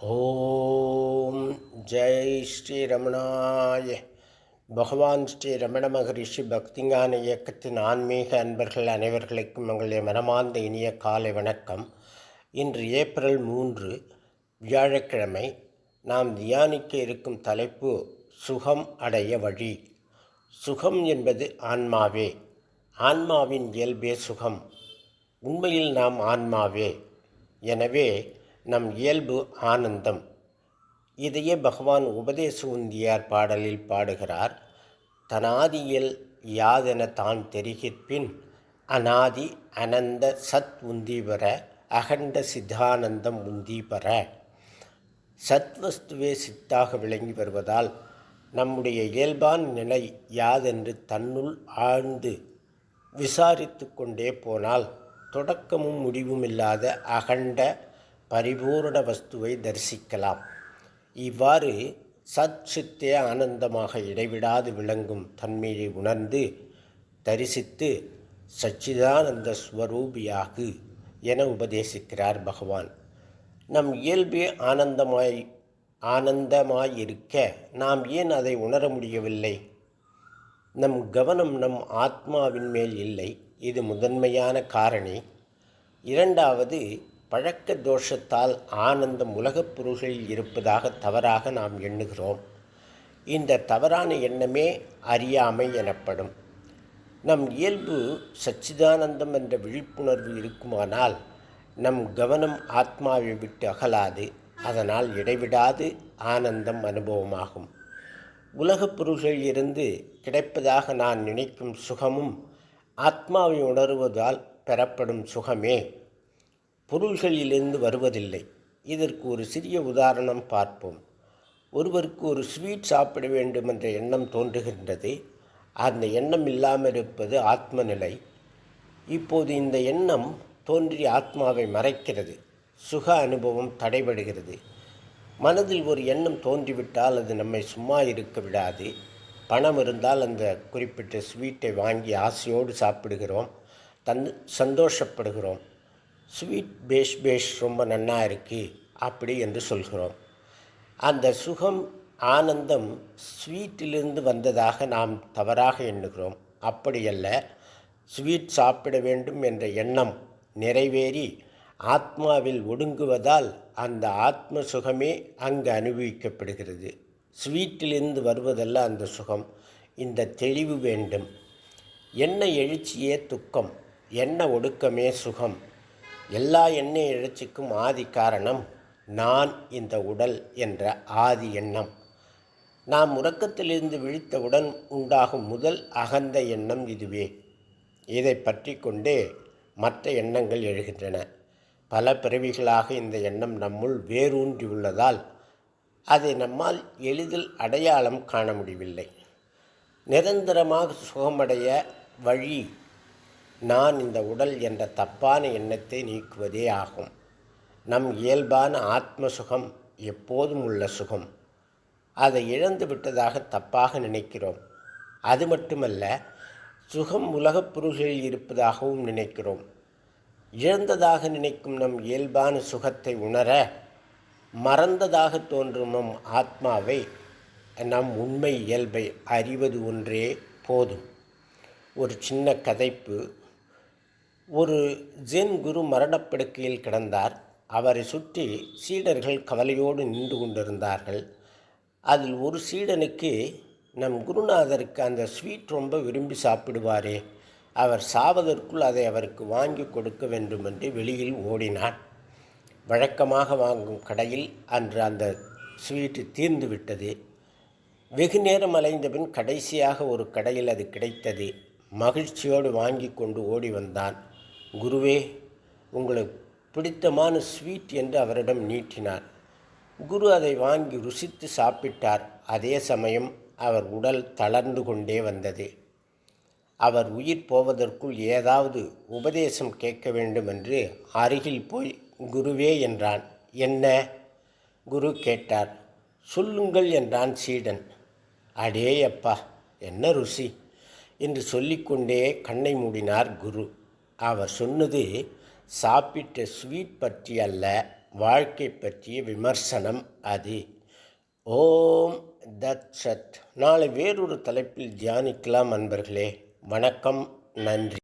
ஓம் ஜெய் ஸ்ரீ ரமணாய. பகவான் ஸ்ரீ ரமண மகரிஷி பக்திஞான இயக்கத்தின் ஆன்மீக அன்பர்கள் அனைவர்களுக்கும் எங்களுடைய மனமார்ந்த இனிய காலை வணக்கம். இன்று ஏப்ரல் 3 வியாழக்கிழமை. நாம் தியானிக்க இருக்கும் தலைப்பு சுகம் அடைய வழி. சுகம் என்பது ஆன்மாவே. ஆன்மாவின் இயல்பே சுகம். உண்மையில் நாம் ஆன்மாவே. எனவே நம் இயல்பு ஆனந்தம். இதையே பகவான் உபதேச உந்தியார் பாடலில் பாடுகிறார். தனாதியில் யாதென தான் தெரிகிற்பின் அநாதி அனந்த சத் உந்தி பெற அகண்ட சித்தானந்தம் உந்தி பெற. சத்வஸ்துவே சித்தாக விளங்கி வருவதால் நம்முடைய இயல்பான நிலை யாதென்று தன்னுள் ஆழ்ந்து விசாரித்து கொண்டே போனால் தொடக்கமும் முடிவும் இல்லாத அகண்ட பரிபூரண வஸ்துவை தரிசிக்கலாம். இவ்வாறு சத் சித்தே ஆனந்தமாக இடைவிடாது விளங்கும் தன்மையை உணர்ந்து தரிசித்து சச்சிதானந்த ஸ்வரூபியாகு என உபதேசிக்கிறார் பகவான். நம் இயல்பே ஆனந்தமாயிருக்க நாம் ஏன் அதை உணர முடியவில்லை? நம் கவனம் நம் ஆத்மாவின் மேல் இல்லை. இது முதன்மையான காரணி. இரண்டாவது, பழக்க தோஷத்தால் ஆனந்தம் உலகப் பொருள்களில் இருப்பதாக தவறாக நாம் எண்ணுகிறோம். இந்த தவறான எண்ணமே அறியாமை எனப்படும். நம் இயல்பு சச்சிதானந்தம் என்ற விழிப்புணர்வு இருக்குமானால் நம் கவனம் ஆத்மாவை விட்டு அகலாது. அதனால் இடைவிடாது ஆனந்தம் அனுபவமாகும். உலகப் பொருள்களில் இருந்து கிடைப்பதாக நான் நினைக்கும் சுகமும் ஆத்மாவை உணர்வதால் பெறப்படும் சுகமே, பொருள்களிலிருந்து வருவதில்லை. இதற்கு ஒரு சிறிய உதாரணம் பார்ப்போம். ஒருவருக்கு ஒரு ஸ்வீட் சாப்பிட வேண்டும் என்ற எண்ணம் தோன்றுகின்றது. அந்த எண்ணம் இல்லாமல் இருப்பது ஆத்ம நிலை. இப்போது இந்த எண்ணம் தோன்றி ஆத்மாவை மறைக்கிறது. சுக அனுபவம் தடைபடுகிறது. மனதில் ஒரு எண்ணம் தோன்றிவிட்டால் அது நம்மை சும்மா இருக்க விடாது. பணம் இருந்தால் அந்த குறிப்பிட்ட ஸ்வீட்டை வாங்கி ஆசையோடு சாப்பிடுகிறோம், சந்தோஷப்படுகிறோம். ஸ்வீட் பேஷ் ரொம்ப நன்னா இருக்குது அப்படி என்று சொல்கிறோம். அந்த சுகம் ஆனந்தம் ஸ்வீட்டிலிருந்து வந்ததாக நாம் தவறாக எண்ணுகிறோம். அப்படியல்ல. ஸ்வீட் சாப்பிட வேண்டும் என்ற எண்ணம் நிறைவேறி ஆத்மாவில் ஒடுங்குவதால் அந்த ஆத்ம சுகமே அங்கு அனுபவிக்கப்படுகிறது. ஸ்வீட்டிலிருந்து வருவதல்ல அந்த சுகம். இந்த தெளிவு வேண்டும். எண்ண எழுச்சியே துக்கம், எண்ண ஒடுக்கமே சுகம். எல்லா எண்ணெய் எழுச்சிக்கும் ஆதி காரணம் நான் இந்த உடல் என்ற ஆதி எண்ணம். நாம் உறக்கத்திலிருந்து விழித்தவுடன் உண்டாகும் முதல் அகந்த எண்ணம் இதுவே. இதை பற்றி கொண்டே மற்ற எண்ணங்கள் எழுகின்றன. பல பிறவிகளாக இந்த எண்ணம் நம்முள் வேரூன்றியுள்ளதால் அதை நம்மால் எளிதில் அடையாளம் காண முடியவில்லை. நிரந்தரமாக சுகமடைய வழி நான் இந்த உடல் என்ற தப்பான எண்ணத்தை நீக்குவதே ஆகும். நம் இயல்பான ஆத்ம சுகம் எப்போதும் உள்ள சுகம். அதை இழந்து விட்டதாக தப்பாக நினைக்கிறோம். அது மட்டுமல்ல, சுகம் உலகப் பொருள்களில் இருப்பதாகவும் நினைக்கிறோம். இழந்ததாக நினைக்கும் நம் இயல்பான சுகத்தை உணர மறந்ததாக தோன்றும் நம் ஆத்மாவை, நம் உண்மை இயல்பை அறிவது ஒன்றே போதும். ஒரு சின்ன கதைப்பு. ஒரு ஜென் குரு மரணப்படுக்கையில் கிடந்தார். அவரை சுற்றி சீடர்கள் கவலையோடு நின்று கொண்டிருந்தார்கள். அதில் ஒரு சீடனுக்கு, நம் குருநாதருக்கு அந்த ஸ்வீட் ரொம்ப விரும்பி சாப்பிடுவாரே, அவர் சாவதற்குள் அதை அவருக்கு வாங்கி கொடுக்க வேண்டும் என்று வெளியில் ஓடினான். வழக்கமாக வாங்கும் கடையில் அன்று அந்த ஸ்வீட்டு தீர்ந்து விட்டது. வெகு நேரம் அலைந்தபின் கடைசியாக ஒரு கடையில் அது கிடைத்தது. மகிழ்ச்சியோடு வாங்கி கொண்டு ஓடி வந்தான். குருவே, உங்களுக்கு பிடித்தமான ஸ்வீட் என்று அவரிடம் நீட்டினார். குரு அதை வாங்கி ருசித்து சாப்பிட்டார். அதே சமயம் அவர் உடல் தளர்ந்து கொண்டே வந்தது. அவர் உயிர் போவதற்குள் ஏதாவது உபதேசம் கேட்க வேண்டும் என்று அருகில் போய் குருவே என்றான். என்ன? குரு கேட்டார். சொல்லுங்கள் என்றான் சீடன். அடேயப்பா, என்ன ருசி என்று சொல்லிக்கொண்டே கண்ணை மூடினார் குரு. அவர் சொன்னது சாப்பிட்ட ஸ்வீட் பற்றி அல்ல, வாழ்க்கை பற்றிய விமர்சனம் அது. ஓம் தத் சத். நாளை வேறொரு தலைப்பில் தியானிக்கலாம் அன்பர்களே. வணக்கம், நன்றி.